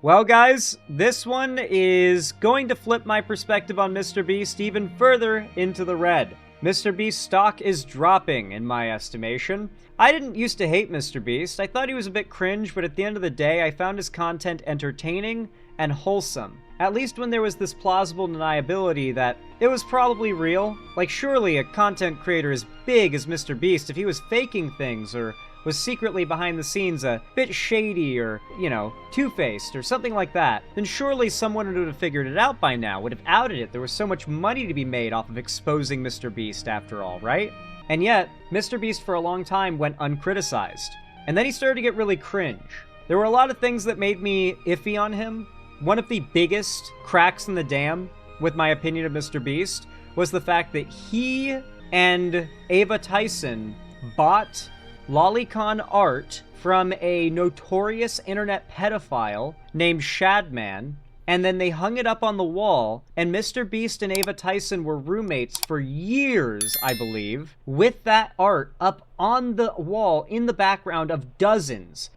Well, guys, this one is going to flip my perspective on MrBeast even further into the red. MrBeast's stock is dropping, in my estimation. I didn't used to hate MrBeast. I thought he was a bit cringe, but at the end of the day, I found his content entertaining and wholesome. At least when there was this plausible deniability that it was probably real. Like, surely a content creator as big as MrBeast, if he was faking things or was secretly behind the scenes a bit shady or, you know, two-faced or something like that, then surely someone would have figured it out by now, would have outed it. There was so much money to be made off of exposing MrBeast after all, right? And yet, MrBeast for a long time went uncriticized. And then he started to get really cringe. There were a lot of things that made me iffy on him. One of the biggest cracks in the dam, with my opinion of MrBeast, was the fact that he and Ava Tyson bought lolicon art from a notorious internet pedophile named Shadman, and then they hung it up on the wall, and MrBeast and Ava Tyson were roommates for years, I believe, with that art up on the wall in the background of dozens,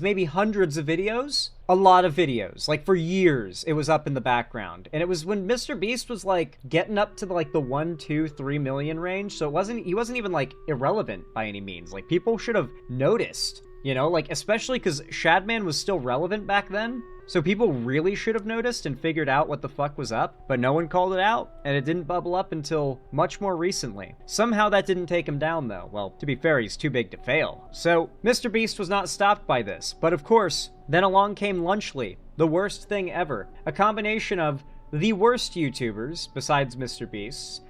maybe hundreds of videos. A lot of videos, like for years, it was up in the background. And it was when MrBeast was like getting up to like the 1, 2, 3 million range. So he wasn't even like irrelevant by any means. Like people should have noticed, you know, like especially because Shadman was still relevant back then. So people really should have noticed and figured out what the fuck was up, but no one called it out, and it didn't bubble up until much more recently. Somehow that didn't take him down though. Well, to be fair, he's too big to fail. So MrBeast was not stopped by this, but of course, then along came Lunchly, the worst thing ever. A combination of the worst YouTubers, besides MrBeast's,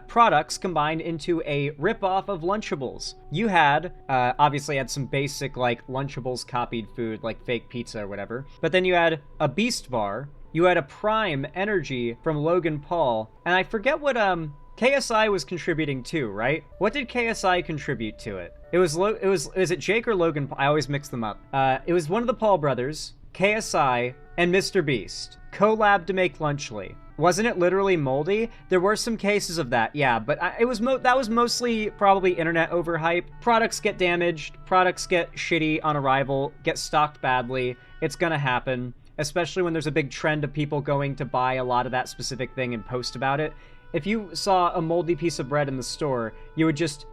products combined into a ripoff of Lunchables. You had, obviously had some basic, like, Lunchables copied food, like fake pizza or whatever, but then you had a Beast Bar, you had a Prime Energy from Logan Paul, and I forget what, KSI was contributing too, right? What did KSI contribute to it? Is it Jake or Logan Paul? I always mix them up. It was one of the Paul brothers, KSI, and MrBeast collabed to make Lunchly. Wasn't it literally moldy? There were some cases of that, yeah, but that was mostly probably internet overhype. Products get damaged, products get shitty on arrival, get stocked badly. It's gonna happen, especially when there's a big trend of people going to buy a lot of that specific thing and post about it. If you saw a moldy piece of bread in the store, you would just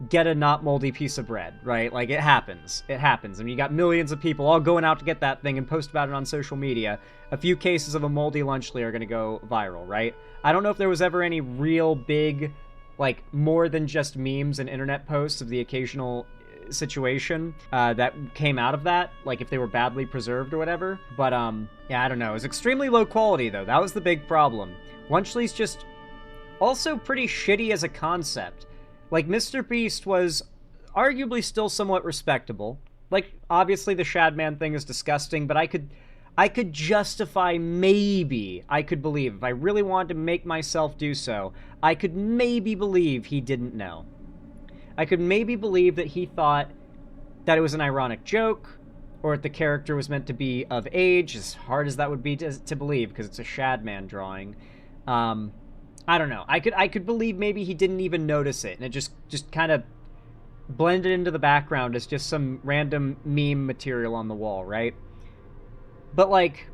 get a not moldy piece of bread, right? Like, it happens. It happens. I mean, you got millions of people all going out to get that thing and post about it on social media. A few cases of a moldy Lunchly are going to go viral, right? I don't know if there was ever any real big, like, more than just memes and internet posts of the occasional situation that came out of that, like if they were badly preserved or whatever. But, yeah, I don't know. It was extremely low quality, though. That was the big problem. Lunchly's just also pretty shitty as a concept. Like, MrBeast was arguably still somewhat respectable. Like, obviously the Shadman thing is disgusting, but I could justify, maybe, I could believe, if I really wanted to make myself do so, I could maybe believe he didn't know. I could maybe believe that he thought that it was an ironic joke, or that the character was meant to be of age, as hard as that would be to believe, because it's a Shadman drawing. I don't know. I could believe maybe he didn't even notice it, and it just kind of blended into the background as just some random meme material on the wall, right? But, like,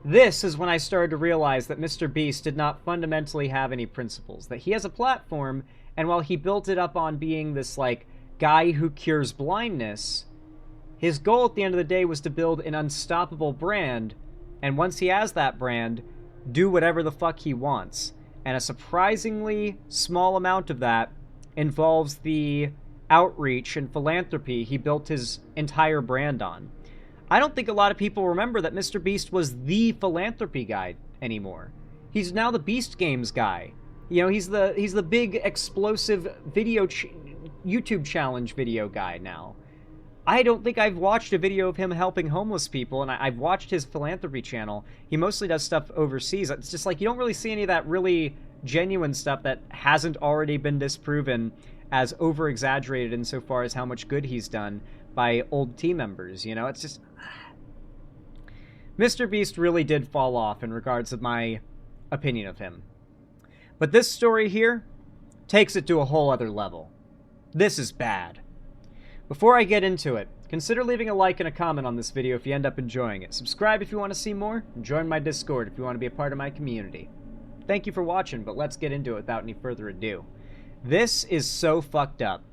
this is when I started to realize that MrBeast did not fundamentally have any principles. That he has a platform, and while he built it up on being this, like, guy who cures blindness, his goal at the end of the day was to build an unstoppable brand, and once he has that brand, do whatever the fuck he wants. And a surprisingly small amount of that involves the outreach and philanthropy he built his entire brand on. I don't think a lot of people remember that MrBeast was the philanthropy guy anymore. He's now the Beast Games guy. You know, he's the big explosive YouTube challenge video guy now. I don't think I've watched a video of him helping homeless people, and I've watched his philanthropy channel. He mostly does stuff overseas. It's just like, you don't really see any of that really genuine stuff that hasn't already been disproven as over-exaggerated insofar as how much good he's done by old team members, you know? It's just... MrBeast really did fall off in regards to my opinion of him. But this story here takes it to a whole other level. This is bad. Before I get into it, consider leaving a like and a comment on this video if you end up enjoying it. Subscribe if you want to see more, and join my Discord if you want to be a part of my community. Thank you for watching, but let's get into it without any further ado. This is so fucked up.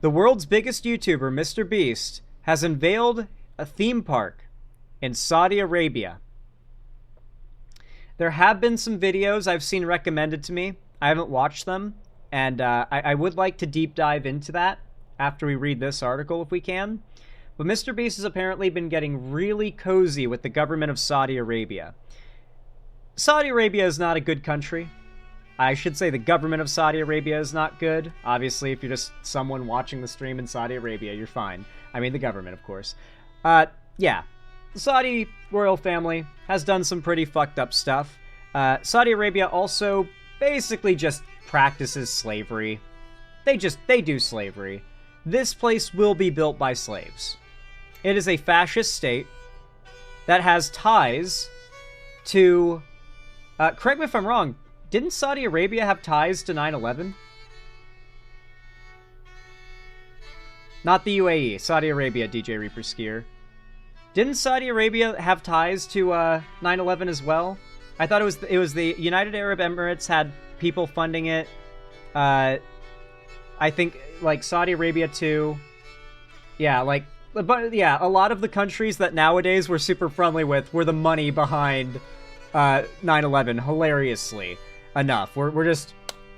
The world's biggest YouTuber, mrbeast, has unveiled a theme park in Saudi Arabia. There have been some videos I've seen recommended to me. I haven't watched them, and I would like to deep dive into that after we read this article if we can. But mrbeast has apparently been getting really cozy with the government of Saudi Arabia. Saudi Arabia is not a good country. I should say the government of Saudi Arabia is not good. Obviously, if you're just someone watching the stream in Saudi Arabia, you're fine. I mean, the government, of course. Yeah. The Saudi royal family has done some pretty fucked up stuff. Saudi Arabia also basically just practices slavery. They do slavery. This place will be built by slaves. It is a fascist state that has ties to... correct me if I'm wrong, didn't Saudi Arabia have ties to 9/11? Not the UAE, Saudi Arabia, DJ Reaper Skier. Didn't Saudi Arabia have ties to 9/11 as well? I thought it was the United Arab Emirates had people funding it. I think like Saudi Arabia too. Yeah, like, but yeah, a lot of the countries that nowadays we're super friendly with were the money behind 9/11. Hilariously enough,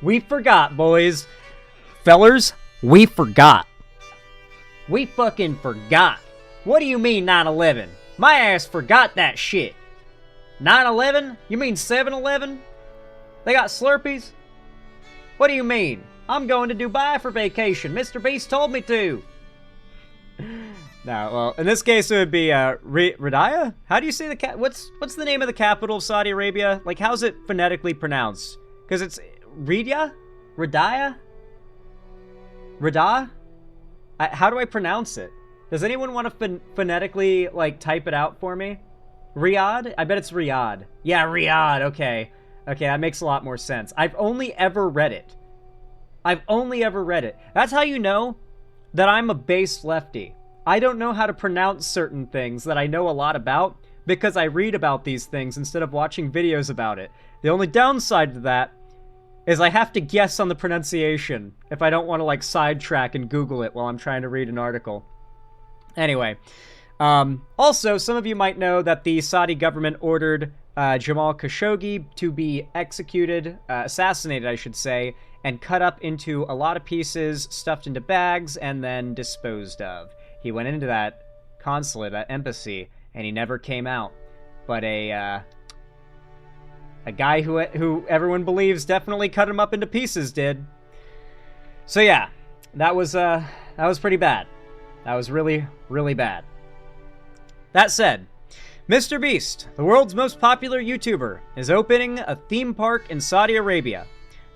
we forgot, boys, fellers, we forgot. We fucking forgot. What do you mean 9/11? My ass forgot that shit. 9/11? You mean 7-Eleven? They got Slurpees? What do you mean? I'm going to Dubai for vacation. mrbeast told me to. No, well, in this case it would be Riyadh? How do you say the what's the name of the capital of Saudi Arabia? Like, how's it phonetically pronounced? Because it's Riyadh? Riyadh? Riyadh? How do I pronounce it? Does anyone want to phonetically, like, type it out for me? Riyadh? I bet it's Riyadh. Yeah, Riyadh. Okay. Okay, that makes a lot more sense. I've only ever read it. That's how you know that I'm a base lefty. I don't know how to pronounce certain things that I know a lot about because I read about these things instead of watching videos about it. The only downside to that is I have to guess on the pronunciation if I don't want to, like, sidetrack and Google it while I'm trying to read an article. Anyway, also, some of you might know that the Saudi government ordered Jamal Khashoggi to be executed, assassinated, I should say, and cut up into a lot of pieces, stuffed into bags, and then disposed of. He went into that consulate, that embassy, and he never came out. But a guy who everyone believes definitely cut him up into pieces did. So yeah, that was pretty bad. That was really, really bad. That said, mrbeast, the world's most popular YouTuber, is opening a theme park in Saudi Arabia.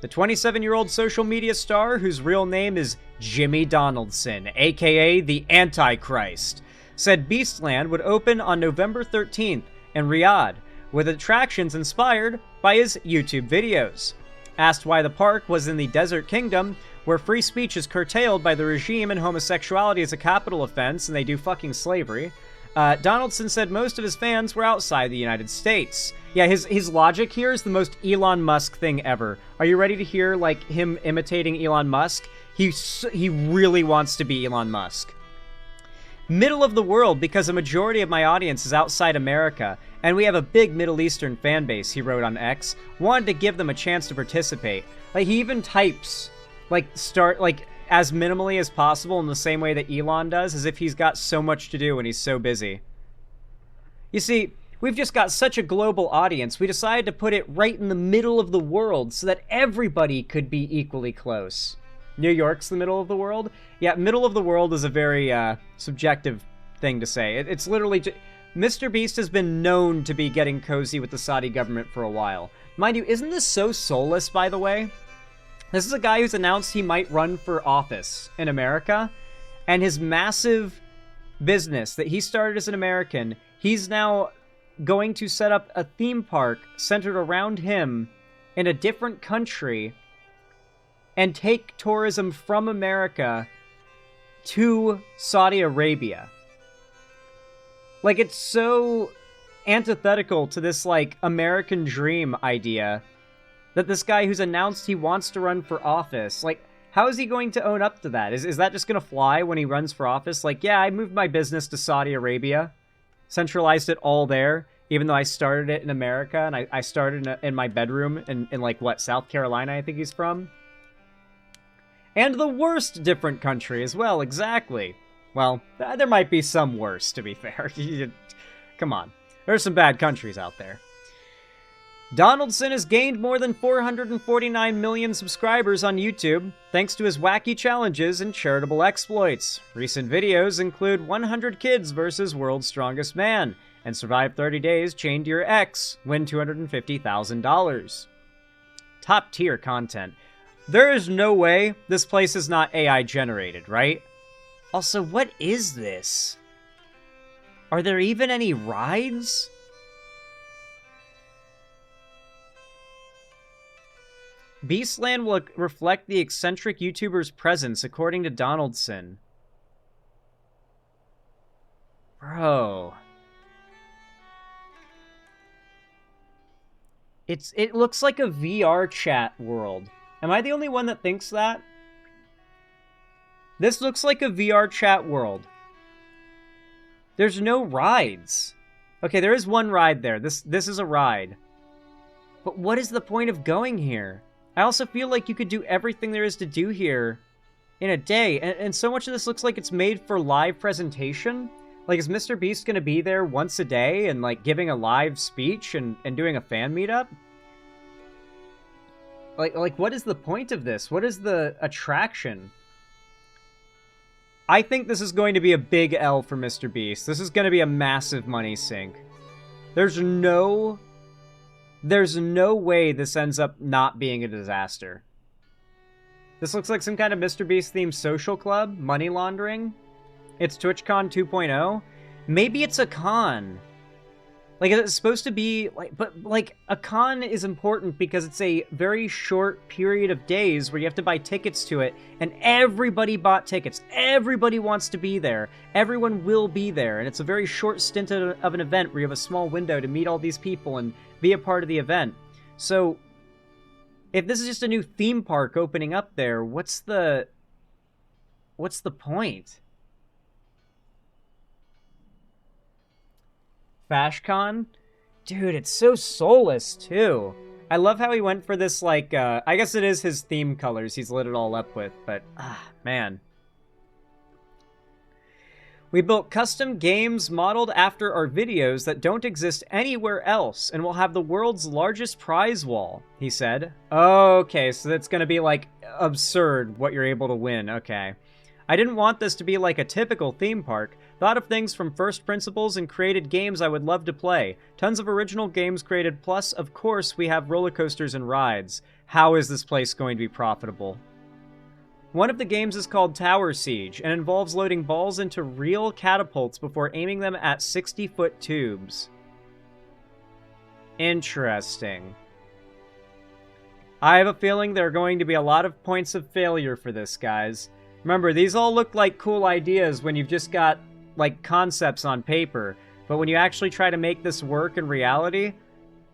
The 27-year-old social media star, whose real name is Jimmy Donaldson, aka the Antichrist, said Beastland would open on November 13th in Riyadh, with attractions inspired by his YouTube videos. Asked why the park was in the Desert Kingdom, where free speech is curtailed by the regime and homosexuality is a capital offense and they do fucking slavery, Donaldson said most of his fans were outside the United States. Yeah, his logic here is the most Elon Musk thing ever. Are you ready to hear, like, him imitating Elon Musk? He really wants to be Elon Musk. Middle of the world because a majority of my audience is outside America, and we have a big Middle Eastern fan base, he wrote on X. Wanted to give them a chance to participate. Like, he even types, like, as minimally as possible in the same way that Elon does, as if he's got so much to do and he's so busy. You see, we've just got such a global audience, we decided to put it right in the middle of the world so that everybody could be equally close. New York's the middle of the world? Yeah, middle of the world is a very subjective thing to say. It's literally mrbeast has been known to be getting cozy with the Saudi government for a while. Mind you, isn't this so soulless, by the way? This is a guy who's announced he might run for office in America, and his massive business that he started as an American, he's now going to set up a theme park centered around him in a different country and take tourism from America to Saudi Arabia. Like, it's so antithetical to this, like, American dream idea that this guy who's announced he wants to run for office, like, how is he going to own up to that? Is that just going to fly when he runs for office? Like, yeah, I moved my business to Saudi Arabia, centralized it all there, even though I started it in America, and I started in my bedroom in, like, what, South Carolina, I think he's from? And the worst different country as well, exactly. Well, there might be some worse, to be fair. Come on. There's some bad countries out there. Donaldson has gained more than 449 million subscribers on YouTube, thanks to his wacky challenges and charitable exploits. Recent videos include 100 Kids versus World's Strongest Man, and Survive 30 Days Chained to Your Ex, win $250,000. Top tier content. There is no way this place is not AI generated, right? Also, what is this? Are there even any rides? Beastland will reflect the eccentric YouTuber's presence, according to Donaldson. Bro. It looks like a VR chat world. Am I the only one that thinks that? This looks like a VR chat world. There's no rides. Okay, there is one ride there. This is a ride. But what is the point of going here? I also feel like you could do everything there is to do here in a day. And so much of this looks like it's made for live presentation. Like, is MrBeast going to be there once a day and, like, giving a live speech and doing a fan meetup? Like, what is the point of this? What is the attraction? I think this is going to be a big L for MrBeast. This is going to be a massive money sink. There's no way this ends up not being a disaster. This looks like some kind of MrBeast themed social club, money laundering. It's TwitchCon 2.0. Maybe it's a con. Like, it's supposed to be, like, but, like, a con is important because it's a very short period of days where you have to buy tickets to it, and everybody bought tickets. Everybody wants to be there. Everyone will be there, and it's a very short stint of an event where you have a small window to meet all these people and be a part of the event. So, if this is just a new theme park opening up there, what's the point? FashCon? Dude, it's so soulless, too. I love how he went for this, like, I guess it is his theme colors he's lit it all up with, but, man. We built custom games modeled after our videos that don't exist anywhere else, and will have the world's largest prize wall, he said. Okay, so that's gonna be, like, absurd what you're able to win, okay. I didn't want this to be like a typical theme park. Thought of things from first principles and created games I would love to play. Tons of original games created, plus, of course, we have roller coasters and rides. How is this place going to be profitable? One of the games is called Tower Siege, and involves loading balls into real catapults before aiming them at 60-foot tubes. Interesting. I have a feeling there are going to be a lot of points of failure for this, guys. Remember, these all look like cool ideas when you've just got, like, concepts on paper, but when you actually try to make this work in reality,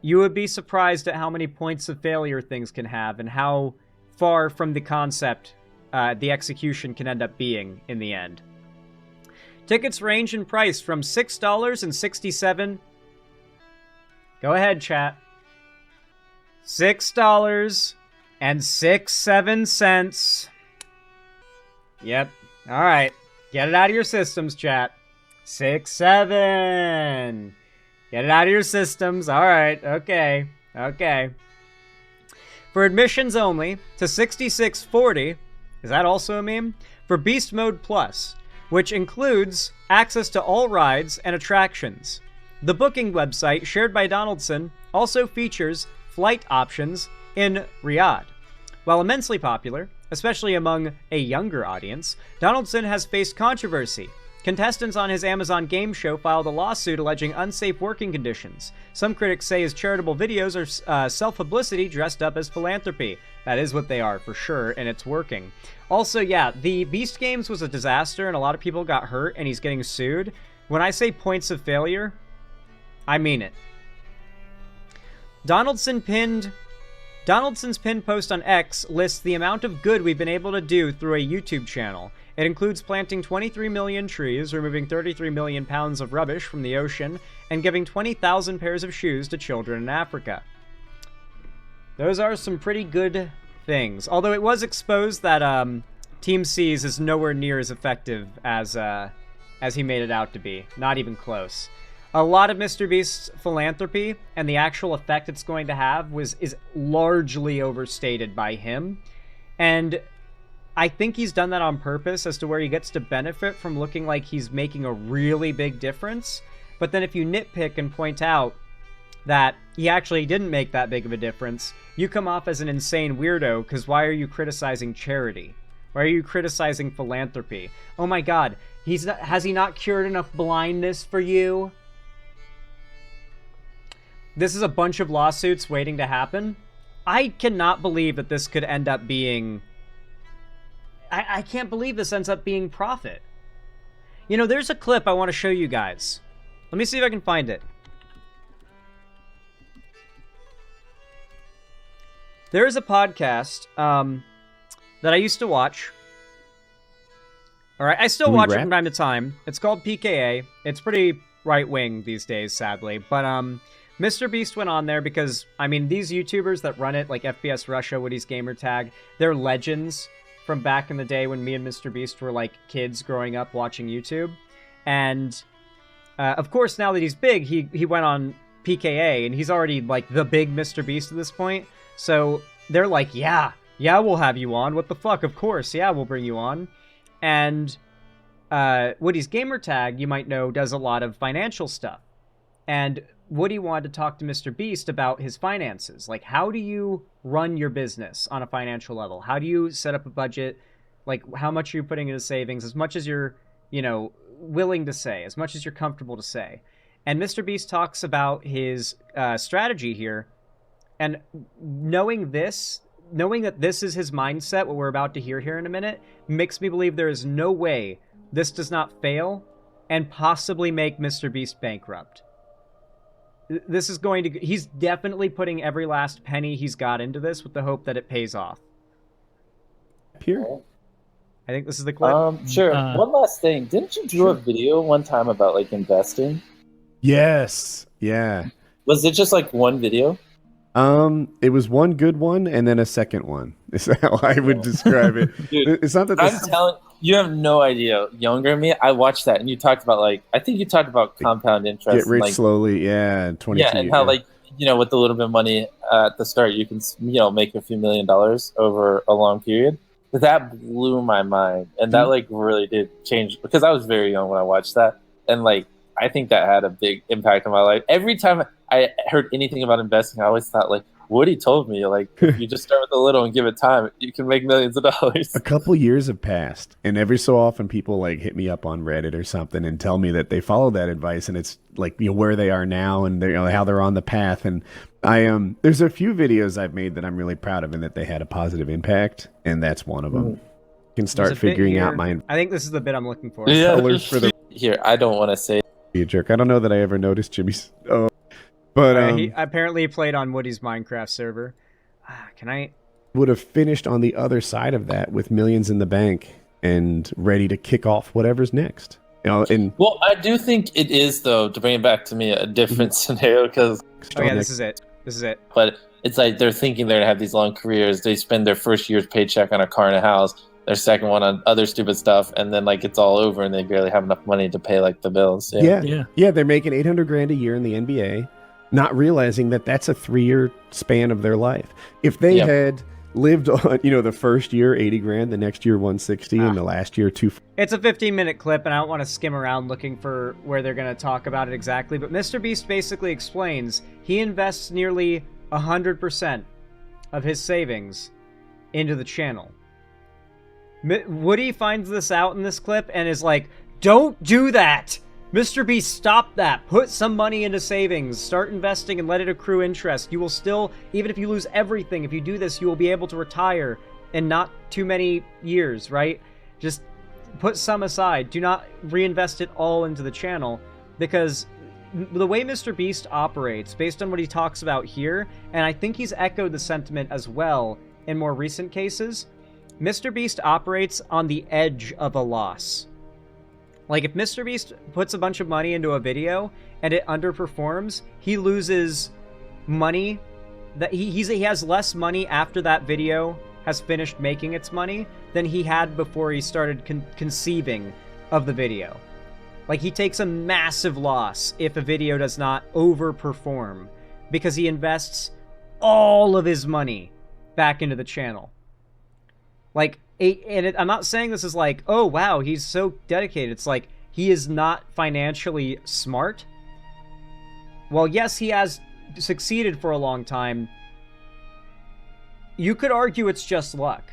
you would be surprised at how many points of failure things can have, and how far from the concept the execution can end up being in the end. Tickets range in price from $6.67... Go ahead, chat. $6.67. Yep. Alright. Get it out of your systems, chat. 6-7. Get it out of your systems. Alright. Okay. Okay. For admissions only, to $66.40. Is that also a meme? For Beast Mode Plus, which includes access to all rides and attractions. The booking website, shared by Donaldson, also features flight options in Riyadh. While immensely popular, especially among a younger audience, Donaldson has faced controversy, Contestants on his Amazon game show filed a lawsuit alleging unsafe working conditions. Some critics say his charitable videos are self-publicity dressed up as philanthropy. That is what they are, for sure, and it's working. Also, yeah, the Beast Games was a disaster, and a lot of people got hurt, and he's getting sued. When I say points of failure, I mean it. Donaldson's pinned post on X lists the amount of good we've been able to do through a YouTube channel. It includes planting 23 million trees, removing 33 million pounds of rubbish from the ocean, and giving 20,000 pairs of shoes to children in Africa. Those are some pretty good things. Although it was exposed that Team C's is nowhere near as effective as he made it out to be. Not even close. A lot of MrBeast's philanthropy and the actual effect it's going to have is largely overstated by him. And I think he's done that on purpose as to where he gets to benefit from looking like he's making a really big difference. But then if you nitpick and point out that he actually didn't make that big of a difference, you come off as an insane weirdo, because why are you criticizing charity? Why are you criticizing philanthropy? Oh my god, has he not cured enough blindness for you? This is a bunch of lawsuits waiting to happen. I cannot believe that this could end up being... I can't believe this ends up being profit. You know, there's a clip I want to show you guys. Let me see if I can find it. There is a podcast that I used to watch. Alright, I still watch it from time to time. It's called PKA. It's pretty right-wing these days, sadly. But MrBeast went on there because, I mean, these YouTubers that run it, like FPS Russia, Woody's Gamertag, they're legends from back in the day when me and MrBeast were, like, kids growing up watching YouTube. And, of course, now that he's big, he went on PKA, and he's already, like, the big MrBeast at this point. So they're like, yeah, we'll have you on. What the fuck? Of course, yeah, we'll bring you on. And Woody's Gamertag, you might know, does a lot of financial stuff. And Woody wanted to talk to MrBeast about his finances. Like, how do you run your business on a financial level? How do you set up a budget? Like, how much are you putting into savings? As much as you're, you know, willing to say, as much as you're comfortable to say. And MrBeast talks about his strategy here. And knowing that this is his mindset, what we're about to hear here in a minute, makes me believe there is no way this does not fail and possibly make MrBeast bankrupt. This is going to... He's definitely putting every last penny he's got into this with the hope that it pays off. Here? I think this is the clip. Sure. One last thing. Didn't you do a video one time about, like, investing? Yes. Yeah. Was it just, like, one video? It was one good one and then a second one. Is how I would describe it. Dude, it's not that I'm telling you, have no idea. Younger than me, I watched that, and you talked about, like, I think you talked about compound interest. Get rich like, slowly, yeah. 22. Yeah, and how like, you know, with a little bit of money at the start, you can, you know, make a few $1 million over a long period. But that blew my mind, and that like really did change, because I was very young when I watched that, and like I think that had a big impact on my life. Every time I heard anything about investing, I always thought, like, Woody told me, like, if you just start with a little and give it time, you can make millions of dollars. A couple years have passed, and every so often people like hit me up on Reddit or something and tell me that they follow that advice, and it's like, you know, where they are now and you know, how they're on the path. And there's a few videos I've made that I'm really proud of and that they had a positive impact, and that's one of them. Can start figuring out my... I think this is the bit I'm looking for. Yeah. Colors for the... Here, I don't want to say... Be a jerk. I don't know that I ever noticed Jimmy's... Oh. But he apparently played on Woody's Minecraft server. Can I... Would have finished on the other side of that with millions in the bank and ready to kick off whatever's next. You know, and well, I do think it is, though, to bring it back to me, a different scenario, because... Oh yeah, this is it. This is it. But it's like they're thinking they're going to have these long careers. They spend their first year's paycheck on a car and a house, their second one on other stupid stuff, and then like it's all over and they barely have enough money to pay like the bills. Yeah, they're making $800,000 a year in the NBA, not realizing that that's a 3-year span of their life. If they had lived on, you know, the first year $80,000, the next year 160, and the last year 2. It's a 15-minute clip, and I don't want to skim around looking for where they're going to talk about it exactly. But MrBeast basically explains he invests nearly 100% of his savings into the channel. Woody finds this out in this clip and is like, Don't do that! Mr. Beast, stop that. Put some money into savings. Start investing and let it accrue interest. You will still, even if you lose everything, if you do this, you will be able to retire in not too many years, right? Just put some aside. Do not reinvest it all into the channel, because the way Mr. Beast operates, based on what he talks about here, and I think he's echoed the sentiment as well in more recent cases, Mr. Beast operates on the edge of a loss. Like, if Mr. Beast puts a bunch of money into a video and it underperforms, he loses money. That he has less money after that video has finished making its money than he had before he started conceiving of the video. Like, he takes a massive loss if a video does not overperform, because he invests all of his money back into the channel. Like, I'm not saying this is like, oh wow, he's so dedicated. It's like, he is not financially smart. Well, yes, he has succeeded for a long time. You could argue it's just luck.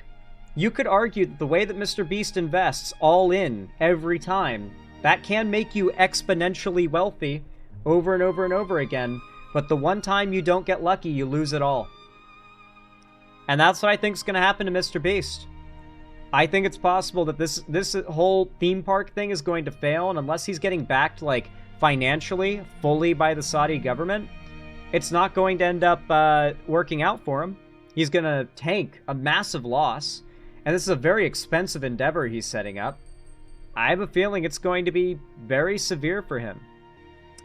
You could argue that the way that Mr. Beast invests all in every time, that can make you exponentially wealthy over and over and over again. But the one time you don't get lucky, you lose it all. And that's what I think is going to happen to Mr. Beast. I think it's possible that this whole theme park thing is going to fail, and unless he's getting backed, like, financially, fully by the Saudi government, it's not going to end up working out for him. He's going to tank a massive loss, and this is a very expensive endeavor he's setting up. I have a feeling it's going to be very severe for him.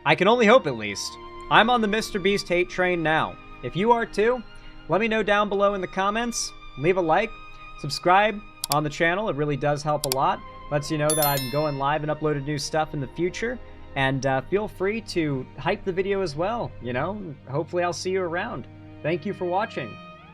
I can only hope, at least. I'm on the Mr. Beast hate train now. If you are too, let me know down below in the comments. Leave a like, subscribe on the channel. It really does help a lot. Lets you know that I'm going live and uploading new stuff in the future. And feel free to hype the video as well, you know? Hopefully I'll see you around. Thank you for watching.